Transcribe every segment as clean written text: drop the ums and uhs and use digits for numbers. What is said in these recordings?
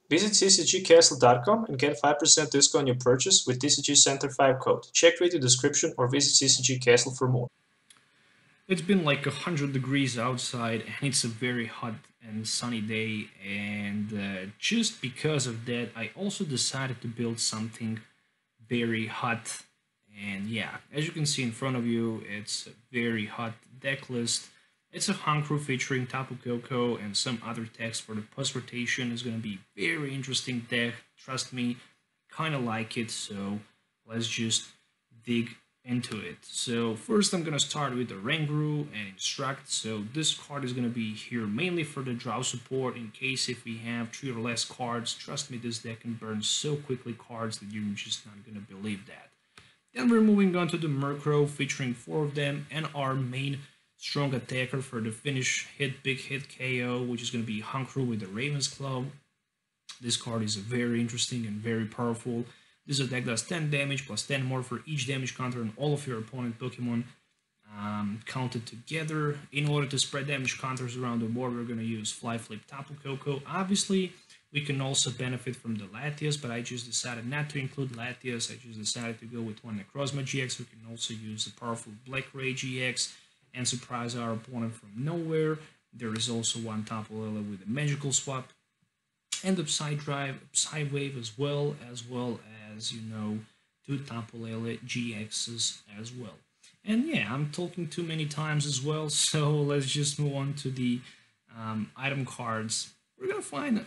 Visit ccgcastle.com and get 5% discount on your purchase with TCG Center 5 code. Check video description or visit CCG Castle for more. It's been like 100 degrees outside, and it's a very hot and sunny day. And just because of that, I also decided to build something very hot. And yeah, as you can see in front of you, it's a very hot deck list. It's a Honchkrow featuring Tapu Koko and some other text for the post rotation. It's gonna be very interesting deck. Trust me, kind of like it. So let's just dig into it. So first I'm gonna start with the Rangru and Instruct. So this card is gonna be here mainly for the draw support in case if we have 3 or less cards. Trust me, this deck can burn so quickly cards that you're just not gonna believe that. Then we're moving on to the Murkrow featuring 4 of them and our main strong attacker for the finish big hit KO, which is gonna be Honchkrow with the Raven's Claw. This card is very interesting and very powerful. This attack does 10 damage plus 10 more for each damage counter on all of your opponent Pokemon counted together. In order to spread damage counters around the board, we're going to use Fly Flip Tapu Koko. Obviously, we can also benefit from the Latias, but I just decided not to include Latias. I just decided to go with one Necrozma GX. We can also use the powerful Black Ray GX and surprise our opponent from nowhere. There is also one Tapu Lele with a magical swap and Upside Drive, Upside Wave as well as you know, 2 Tapu Lele GXs as well. And yeah, I'm talking too many times as well, so let's just move on to the item cards. We're gonna find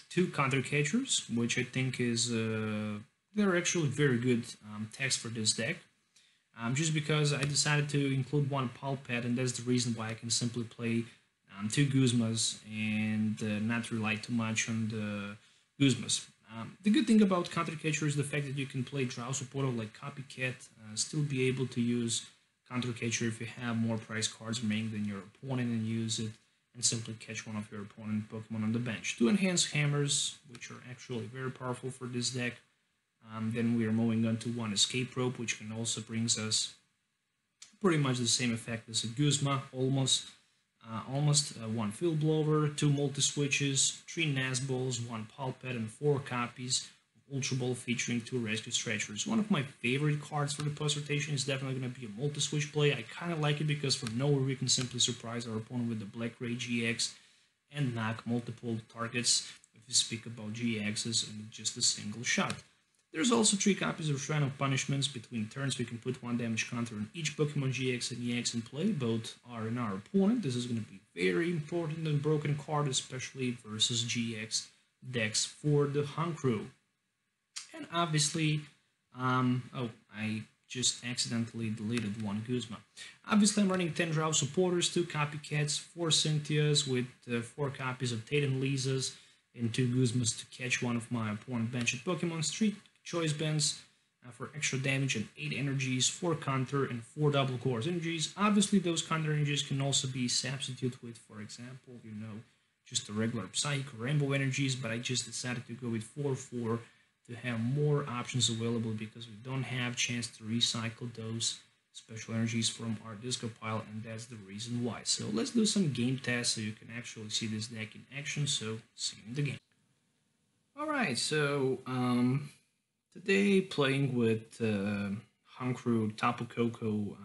2 counter catchers, which I think is they're actually very good text for this deck. Just because I decided to include one Pulpet, and that's the reason why I can simply play 2 Guzmas and not rely too much on the Guzmas. The good thing about Counter Catcher is the fact that you can play draw supporter like Copycat, still be able to use Counter Catcher if you have more prize cards remaining than your opponent and use it and simply catch one of your opponent Pokemon on the bench. 2 Enhanced Hammers, which are actually very powerful for this deck. Then we are moving on to 1 Escape Rope, which can also brings us pretty much the same effect as a Guzma, almost. 1 Field Blower, 2 Multi-Switches, 3 Nazballs, 1 Pulpet, and 4 copies of Ultra Ball featuring 2 Rescue Stretchers. One of my favorite cards for the post rotation is definitely going to be a Multi-Switch play. I kind of like it because from nowhere we can simply surprise our opponent with the Black Ray GX and knock multiple targets if we speak about GXs in just a single shot. There's also 3 copies of Shrine of Punishments. Between turns, we can put 1 damage counter on each Pokemon GX and EX in play. Both are in our opponent. This is going to be very important and broken card, especially versus GX decks for the Honchkrow. And obviously, oh, I just accidentally deleted 1 Guzma. Obviously, I'm running 10 Draw supporters, 2 Copycats, 4 Cynthias with 4 copies of Tatum Lisas, and 2 Guzmas to catch one of my opponent benched Pokemon. 3 Choice Bands for extra damage and 8 energies, 4 counter and 4 double course energies. Obviously, those counter energies can also be substituted with, for example, you know, just the regular Psych or Rainbow energies, but I just decided to go with 4-4 to have more options available because we don't have chance to recycle those special energies from our disco pile, and that's the reason why. So let's do some game tests so you can actually see this deck in action. So see you in the game. Alright, so today playing with Honchkrow Tapu Koko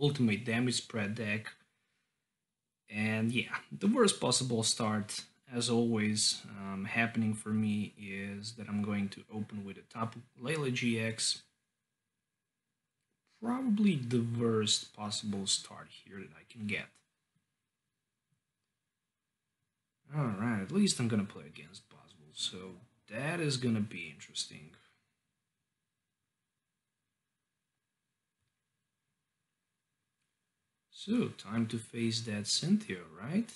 Ultimate Damage Spread deck. And yeah, the worst possible start, as always, happening for me is that I'm going to open with a Tapu Lele GX. Probably the worst possible start here that I can get. Alright, at least I'm gonna play against Boswell, so that is gonna be interesting. So, time to face that Cynthia, right?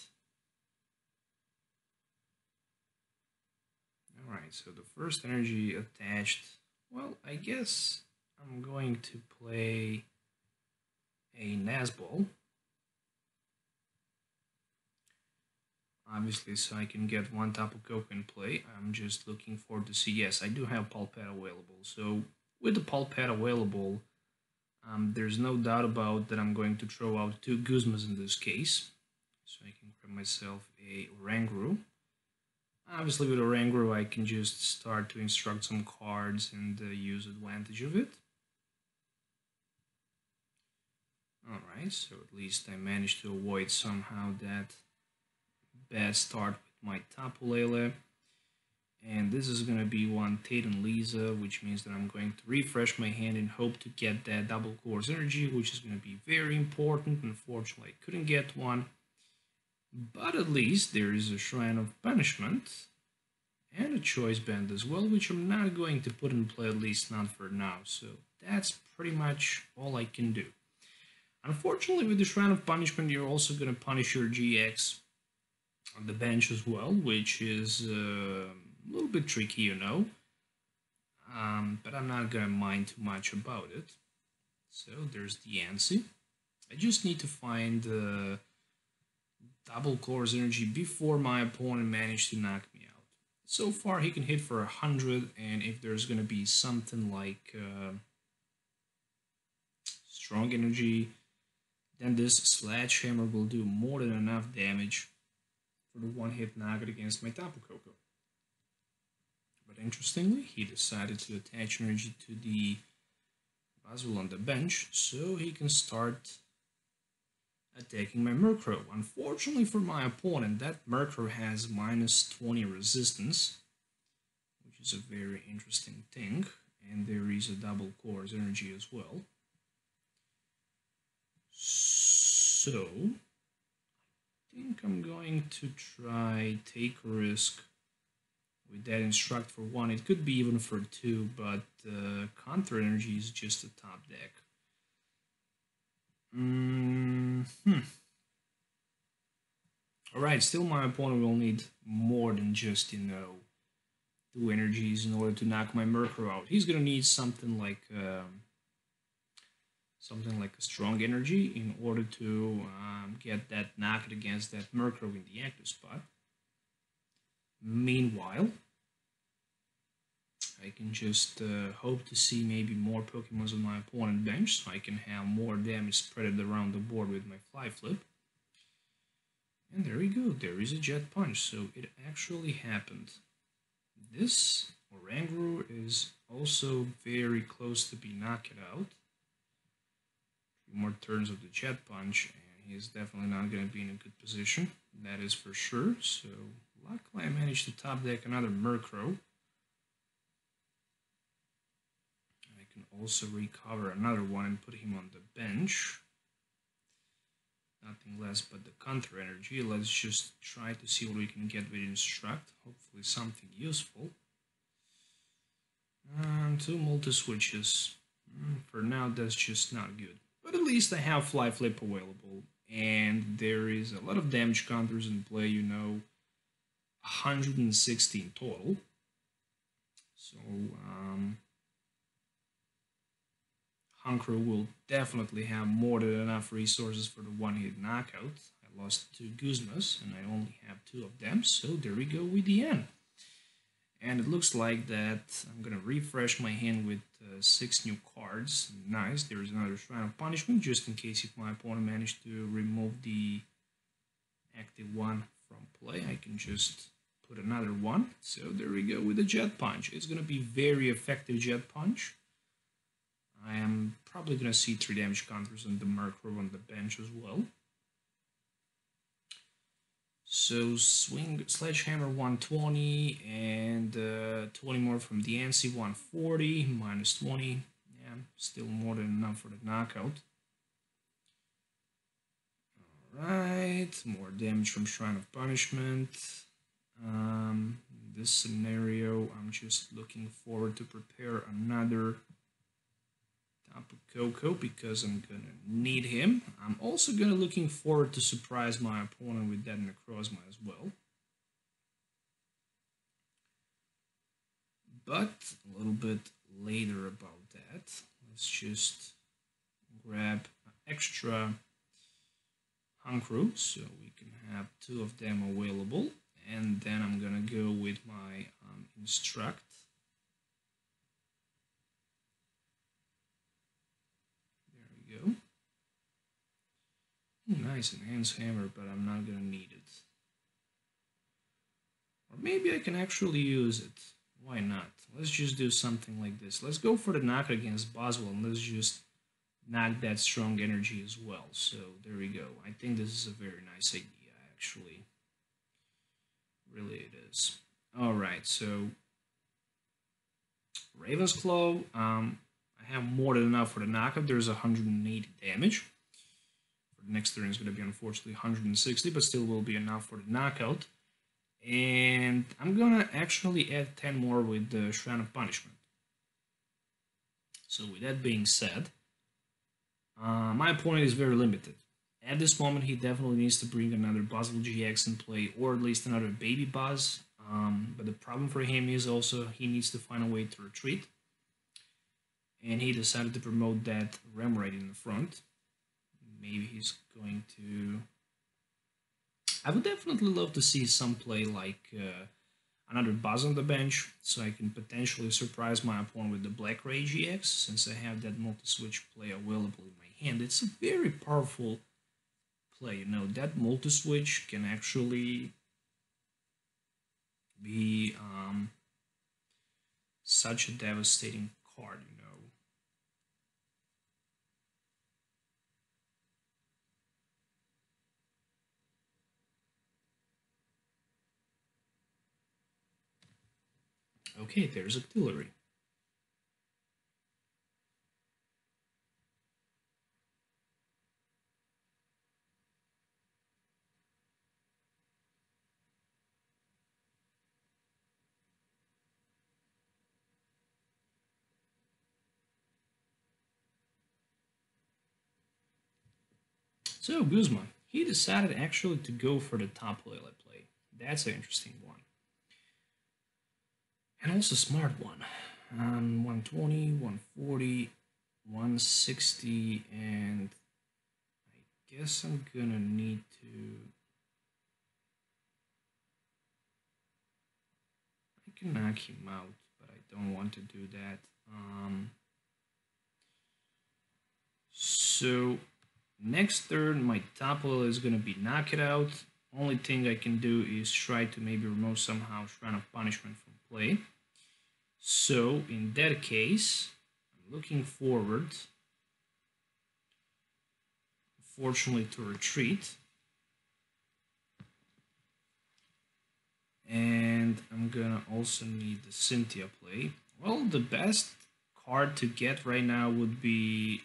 Alright, so the first energy attached. Well, I guess I'm going to play a Nazball. Obviously, so I can get 1 Tapu Koko in play. I'm just looking forward to see. Yes, I do have Pulpet available. So with the Pulpet available, there's no doubt about that I'm going to throw out 2 Guzmas in this case. So I can grab myself a Rangru. Obviously with Oranguru I can just start to instruct some cards and use advantage of it. Alright, so at least I managed to avoid somehow that bad start with my Tapu Lele. And this is going to be one Tate and Lisa, which means that I'm going to refresh my hand and hope to get that double course energy, which is going to be very important. Unfortunately, I couldn't get one. But at least there is a Shrine of Punishment and a Choice Band as well, which I'm not going to put in play, at least not for now. So that's pretty much all I can do. Unfortunately, with the Shrine of Punishment, you're also going to punish your GX on the bench as well, which is a little bit tricky, you know. But I'm not going to mind too much about it. So there's the Yancy. I just need to find double course energy before my opponent managed to knock me out. So far he can hit for 100, and if there's gonna be something like strong energy, then this sledgehammer will do more than enough damage for the one-hit knockout against my Tapu Koko. But interestingly, he decided to attach energy to the Buzzwole on the bench, so he can start attacking my Murkrow. Unfortunately for my opponent, that Murkrow has minus 20 resistance, which is a very interesting thing, and there is a double course energy as well. So, I think I'm going to try take a risk with that instruct for 1. It could be even for 2, but counter energy is just a top deck. Alright, still my opponent will need more than just, 2 energies in order to knock my Murkrow out. He's gonna need something like a strong energy in order to get that knockout against that Murkrow in the active spot. Meanwhile, I can just hope to see maybe more Pokemons on my opponent's bench, so I can have more damage spread around the board with my Fly Flip. And there we go, there is a Jet Punch, so it actually happened. This Oranguru is also very close to be knocked out. 3 more turns of the Jet Punch, and he is definitely not going to be in a good position, that is for sure. So luckily I managed to top deck another Murkrow. I can also recover another one and put him on the bench. Nothing less but the counter energy. Let's just try to see what we can get with Instruct. Hopefully something useful. 2 multi-switches. For now that's just not good. But at least I have Fly Flip available. And there is a lot of damage counters in play, 116 total. So, Honchkrow will definitely have more than enough resources for the one-hit knockout. I lost 2 Guzmas, and I only have 2 of them, so there we go with the end. And it looks like that I'm gonna refresh my hand with 6 new cards. Nice, there's another Shrine of Punishment, just in case if my opponent managed to remove the active one from play, I can just put another one. So there we go with the Jet Punch. It's gonna be very effective Jet Punch. I am probably going to see 3 damage counters on the Murkrow on the bench as well. So swing Sledgehammer 120 and 20 more from the Yancy 140, minus 20. Yeah, still more than enough for the knockout. Alright, more damage from Shrine of Punishment. In this scenario, I'm just looking forward to prepare another Tapu Koko because I'm gonna need him. I'm also gonna looking forward to surprise my opponent with that Necrozma as well. But a little bit later about that. Let's just grab an extra Honchkrow so we can have 2 of them available. And then I'm gonna go with my Instruct. Go. Nice enhanced hammer, but I'm not gonna need it. Or maybe I can actually use it. Why not? Let's just do something like this. Let's go for the knockout against Boswell and let's just knock that strong energy as well. So there we go. I think this is a very nice idea, actually. Really it is. Alright, so Raven's Claw. I have more than enough for the knockout. There's 180 damage. For the next turn, it's going to be unfortunately 160, but still will be enough for the knockout. And I'm going to actually add 10 more with the Shrine of Punishment. So with that being said, my opponent is very limited. At this moment, he definitely needs to bring another Buzzle GX in play, or at least another Baby Buzz. But the problem for him is also he needs to find a way to retreat. And he decided to promote that Remoraid in the front. Maybe he's going to... I would definitely love to see some play like another Buzz on the bench, so I can potentially surprise my opponent with the Black Ray GX, since I have that multi-switch play available in my hand. It's a very powerful play, you know, that multi-switch can actually be such a devastating card, you know. Okay, there's Artillery. So Guzman, he decided actually to go for the Tapu Koko play. That's an interesting one. And also a smart one. 120, 140, 160, and I guess I'm gonna need to... I can knock him out, but I don't want to do that. So next turn, my Tapu is gonna be knock it out. Only thing I can do is try to maybe remove somehow Shrine of Punishment from play. So in that case, I'm looking forward, unfortunately, to retreat. And I'm gonna also need the Cynthia play. Well, the best card to get right now would be,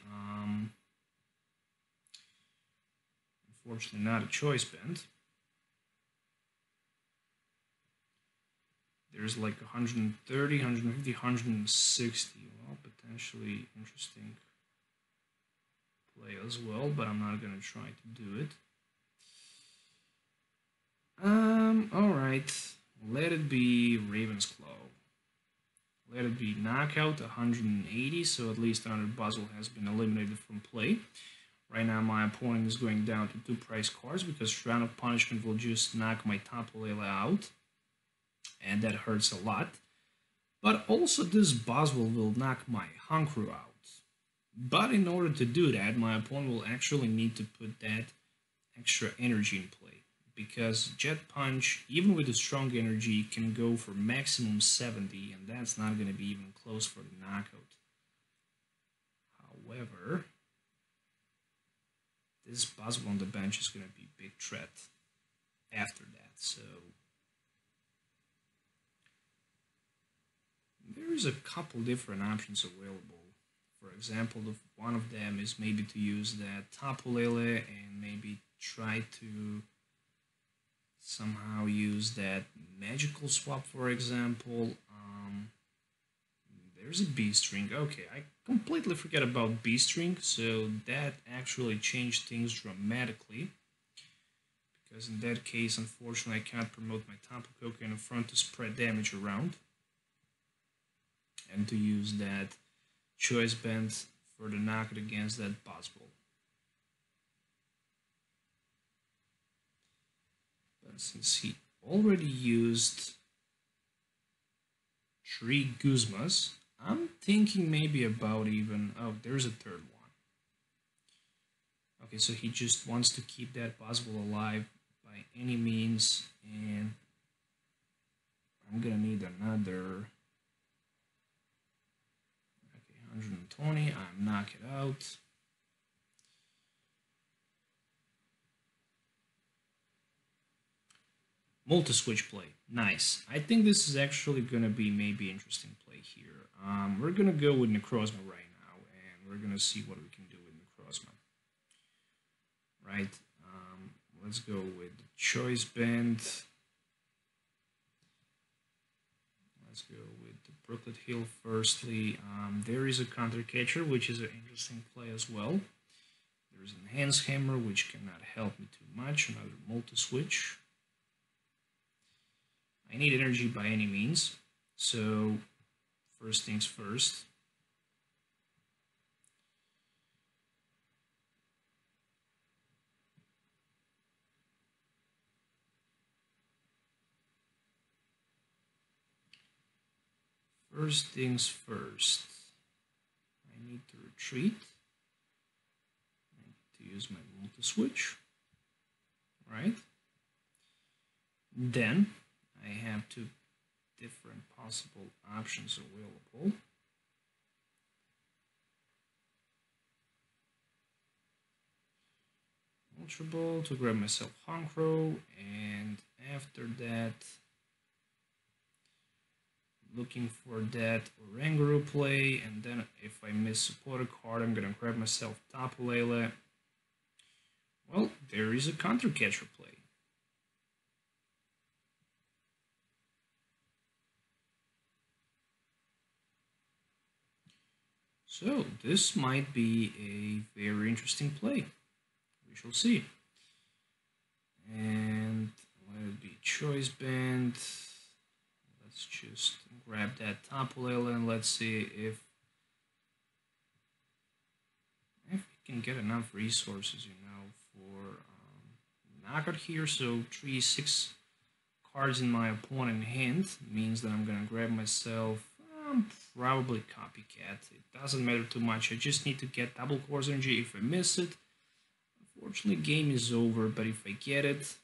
unfortunately, not a Choice Band. There's like 130, 150, 160. Well, potentially interesting play as well, but I'm not gonna try to do it. Alright. Let it be Raven's Claw. Let it be knockout 180, so at least another Buzzle has been eliminated from play. Right now my opponent is going down to 2 prize cards because Shrine of Punishment will just knock my Tapu Koko out. And that hurts a lot. But also this Boswell will knock my Honchkrow out. But in order to do that, my opponent will actually need to put that extra energy in play. Because Jet Punch, even with a strong energy, can go for maximum 70, and that's not going to be even close for the knockout. However, this Boswell on the bench is going to be a big threat after that, so... There's a couple different options available. For example, one of them is maybe to use that Tapu Koko and maybe try to somehow use that magical swap, for example. There's a B-string. Okay, I completely forget about B-string, so that actually changed things dramatically. Because in that case, unfortunately, I cannot promote my Tapu Koko in the front to spread damage around. And to use that Choice Band for the knockout against that Boswell. But since he already used 3 Guzmas, I'm thinking maybe about even... Oh, there's a third one. Okay, so he just wants to keep that Boswell alive by any means, and I'm gonna need another. Okay, 120. I'm knock it out. Multi-switch play. Nice. I think this is actually going to be maybe interesting play here. We're going to go with Necrozma right now, and we're going to see what we can do with Necrozma. Right? Let's go with the Choice Band. Let's go with the Brooklet Hill firstly. There is a Counter Catcher, which is an interesting play as well. There's an Enhanced Hammer, which cannot help me too much. Another Multi-Switch. I need energy by any means, so first things first. First things first. I need to retreat. I need to use my multi-switch. Right? Then I have two different possible options available. Ultra Ball to grab myself Honchkrow, and after that, looking for that Oranguru play, and then if I miss support a card, I'm gonna grab myself Tapu Koko. Well, there is a Counter Catcher play. So this might be a very interesting play. We shall see. And let it be Choice Band. Let's just grab that Tapu Koko and let's see if we can get enough resources, you know, for knockout here. So 3-6 cards in my opponent's hand means that I'm gonna grab myself probably Copycat. It doesn't matter too much. I just need to get double course energy. If I miss it, unfortunately, game is over. But if I get it,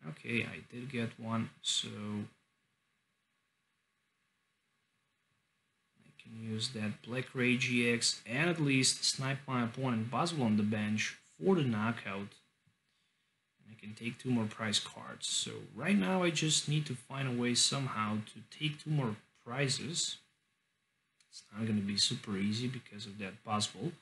okay, I did get one, so I can use that Black Ray GX and at least snipe my opponent Buzzwole on the bench for the knockout. I can take 2 more prize cards. So right now I just need to find a way somehow to take 2 more prizes. It's not going to be super easy because of that Buzzwole.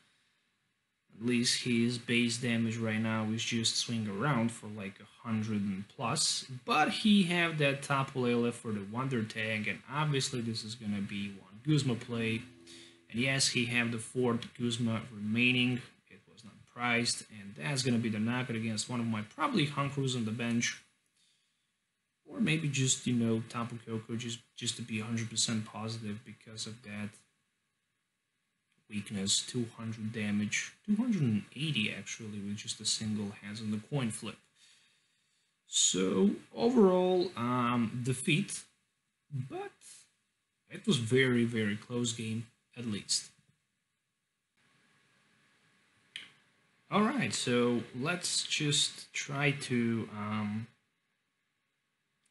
At least his base damage right now is just swing around for like 100 and plus. But he have that Tapu Koko for the Wonder Tag, and obviously this is going to be one Guzma play. And yes, he have the 4th Guzma remaining. Priced, and that's going to be the knockout against one of my probably Honchkrows on the bench, or maybe just, you know, Tapu Koko just to be 100% positive because of that weakness. 200 damage, 280 actually with just a single hands on the coin flip. So overall defeat, but it was very close game at least. Alright, so let's just try to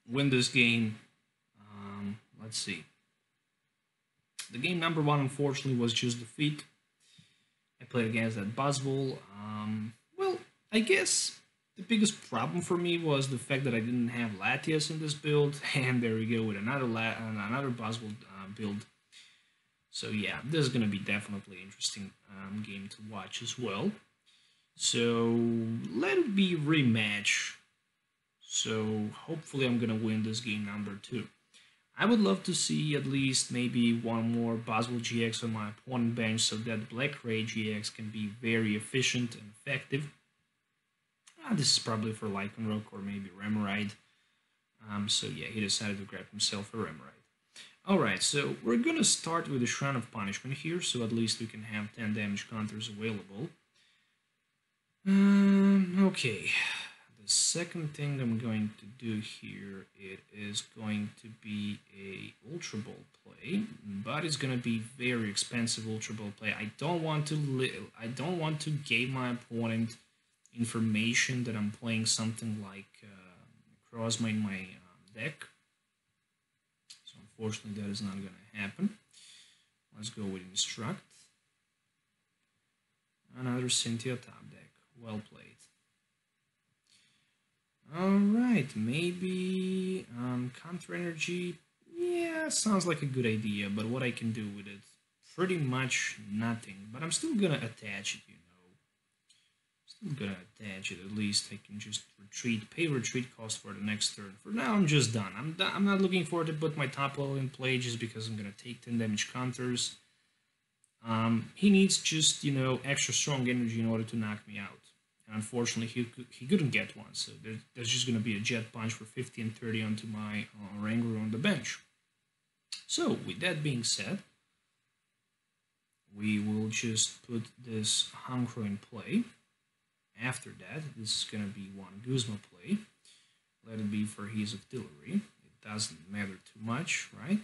win this game. Let's see. The game number 1, unfortunately, was just defeat. I played against that Buzzwole. Well, I guess the biggest problem for me was the fact that I didn't have Latias in this build, and there we go with another Buzzwole build. So yeah, this is going to be definitely an interesting game to watch as well. So let it be rematch. So hopefully I'm gonna win this game number 2. I would love to see at least maybe one more Buzzwole GX on my opponent bench so that Black Ray GX can be very efficient and effective. This is probably for Lycanroc or maybe Remoraid. So yeah, he decided to grab himself a Remoraid. Alright, so we're gonna start with the Shrine of Punishment here, so at least we can have 10 damage counters available. Okay, the second thing I'm going to do here, it is going to be a Ultra Ball play, but it's going to be very expensive Ultra Ball play. I don't want to give my opponent information that I'm playing something like Necrozma in my deck. So unfortunately that is not going to happen. Let's go with Instruct. Another Cynthia top deck. Well played. Alright, maybe Counter Energy. Yeah, sounds like a good idea, but what I can do with it? Pretty much nothing. But I'm still gonna attach it, you know. Still gonna attach it. At least I can just retreat, pay retreat cost for the next turn. For now, I'm just done. I'm not looking forward to put my top level in play just because I'm gonna take 10 damage counters. He needs just, you know, extra strong energy in order to knock me out. And unfortunately, he couldn't get one, so there's just going to be a Jet Punch for 50 and 30 onto my Oranguru on the bench. So, with that being said, we will just put this Honchkrow in play. After that, this is going to be one Guzma play. Let it be for his artillery. It doesn't matter too much, right?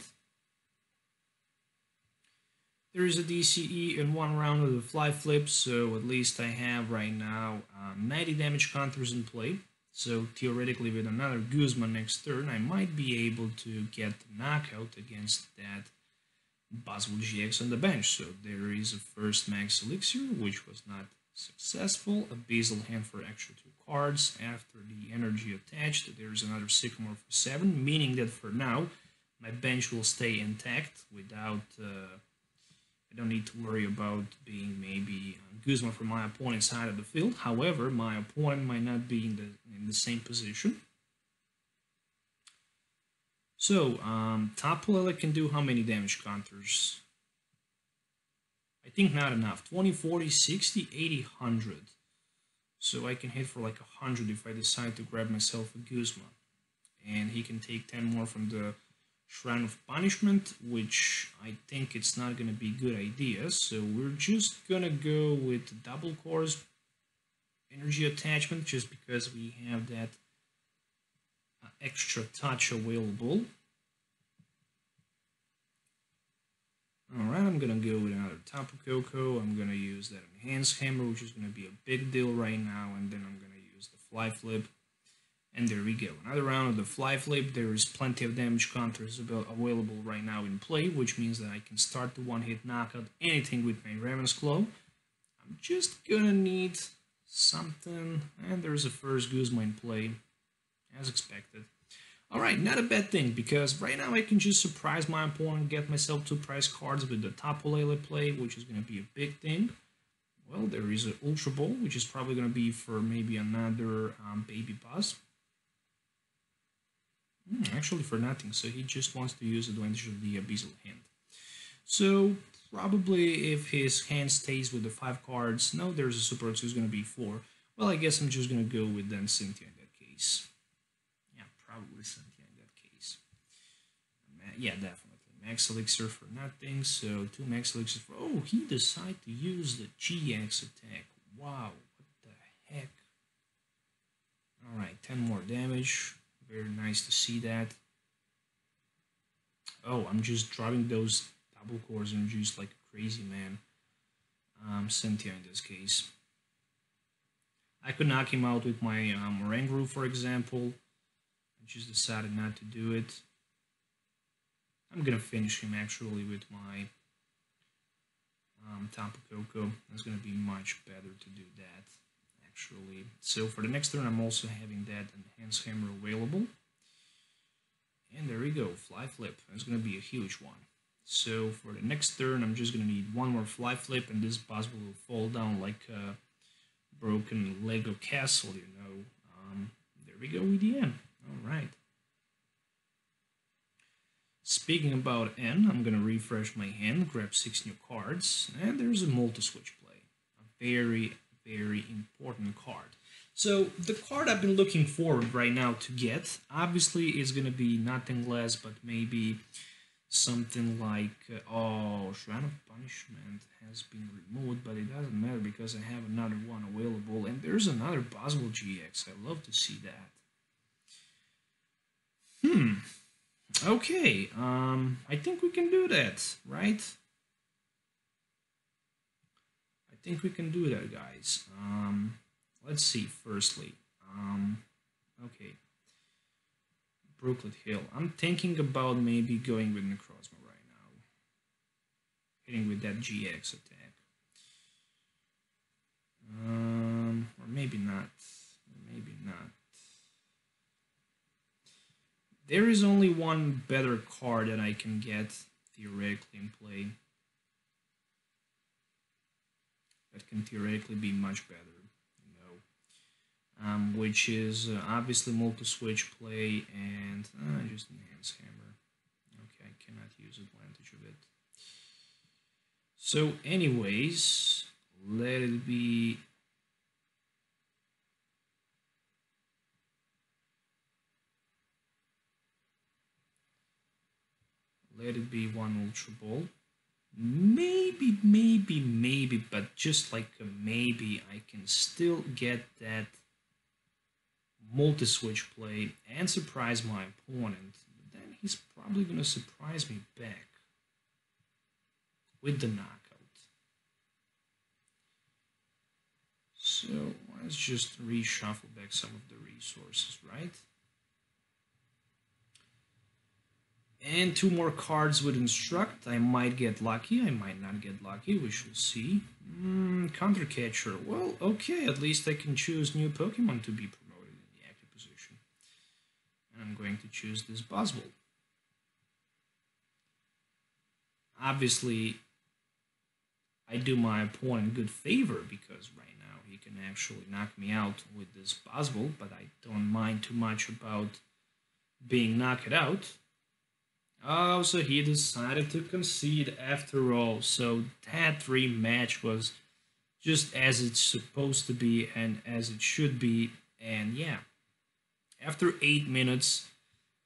There is a DCE in one round of the fly flip, so at least I have right now 90 damage counters in play. So theoretically with another Guzma next turn, I might be able to get the knockout against that Buzzwole GX on the bench. So there is a first Max Elixir, which was not successful. A Basil Hand for extra 2 cards. After the energy attached, there's another Sycamore for 7, meaning that for now, my bench will stay intact without... I don't need to worry about being maybe Guzma from my opponent's side of the field. However, my opponent might not be in the same position. So, Tapu Koko can do how many damage counters? I think not enough. 20, 40, 60, 80, 100. So I can hit for like 100 if I decide to grab myself a Guzma. And he can take 10 more from the Shrine of Punishment, which I think it's not going to be a good idea, so we're just going to go with double cores energy attachment just because we have that extra touch available. Alright, I'm going to go with another Tapu Koko. I'm going to use that Enhanced Hammer, which is going to be a big deal right now, and then I'm going to use the Fly Flip. And there we go. Another round of the Fly Flip. There is plenty of damage counters available right now in play, which means that I can start the one-hit knockout anything with my Raven's Claw. I'm just gonna need something. And there's a first Guzma in play, as expected. Alright, not a bad thing, because right now I can just surprise my opponent, get myself 2 prize cards with the Tapu Koko play, which is gonna be a big thing. Well, there is an Ultra Ball, which is probably gonna be for maybe another Baby Buzz. Actually for nothing, so he just wants to use advantage of the Abyssal Hand. So probably if his hand stays with the 5 cards, no, there's a Super X who's going to be 4. Well, I guess I'm just going to go with then Cynthia in that case. Yeah, probably Cynthia in that case. Yeah, definitely. Max Elixir for nothing, so 2 Max Elixirs for... Oh, he decided to use the GX attack. Wow, what the heck. Alright, 10 more damage. Very nice to see that. Oh, I'm just driving those double cores and just like a crazy man. Cynthia in this case. I could knock him out with my Oranguru, for example. I just decided not to do it. I'm gonna finish him actually with my Tapu Koko. It's gonna be much better to do that. Actually. So for the next turn, I'm also having that Enhanced Hammer available. And there we go, Fly Flip. It's going to be a huge one. So for the next turn, I'm just going to need one more Fly Flip, and this boss will fall down like a broken Lego castle, you know. There we go with the end. Alright. Speaking about N, I'm going to refresh my hand, grab 6 new cards, and there's a multi-switch play. A very important card. So the card I've been looking forward right now to get, obviously is going to be nothing less but maybe something like, oh, Shrine of Punishment has been removed, but it doesn't matter because I have another one available, and there's another Buzzwole GX. I love to see that. Okay, I think we can do that, right? I think we can do that, guys. Let's see, firstly. Okay. Brooklet Hill. I'm thinking about maybe going with Necrozma right now. Hitting with that GX attack. Or maybe not. Maybe not. There is only one better card that I can get theoretically in play. That can theoretically be much better, which is obviously multi-switch play and just enhance hammer. Okay, I cannot use advantage of it. So anyways, let it be one Ultra Ball. Maybe, but just like a maybe, I can still get that multi-switch play and surprise my opponent. But then he's probably going to surprise me back with the knockout. So let's just reshuffle back some of the resources, right? And 2 more cards with Instruct. I might get lucky, I might not get lucky, we shall see. Counter Catcher. Well, okay, at least I can choose new Pokemon to be promoted in the active position. And I'm going to choose this Buzzwole. Obviously, I do my opponent good favor because right now he can actually knock me out with this Buzzwole, but I don't mind too much about being knocked out. Oh, so he decided to concede after all. So that rematch was just as it's supposed to be and as it should be. And yeah, after 8 minutes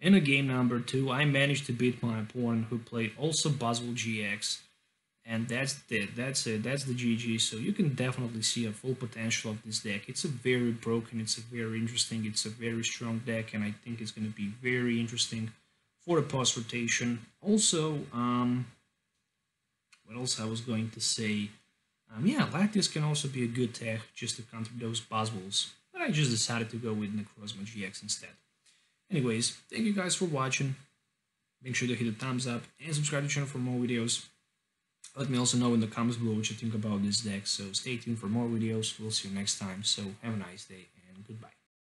in a game number 2, I managed to beat my opponent who played also Buzzwole GX. And that's it. That's it. That's the GG. So you can definitely see a full potential of this deck. It's a very broken, it's a very interesting, it's a very strong deck. And I think it's going to be very interesting for the post rotation. Also, what else I was going to say? Yeah, Lactis can also be a good tech just to counter those Buzzwoles. But I just decided to go with Necrozma GX instead. Anyways, thank you guys for watching. Make sure to hit the thumbs up and subscribe to the channel for more videos. Let me also know in the comments below what you think about this deck. So stay tuned for more videos. We'll see you next time. So have a nice day and goodbye.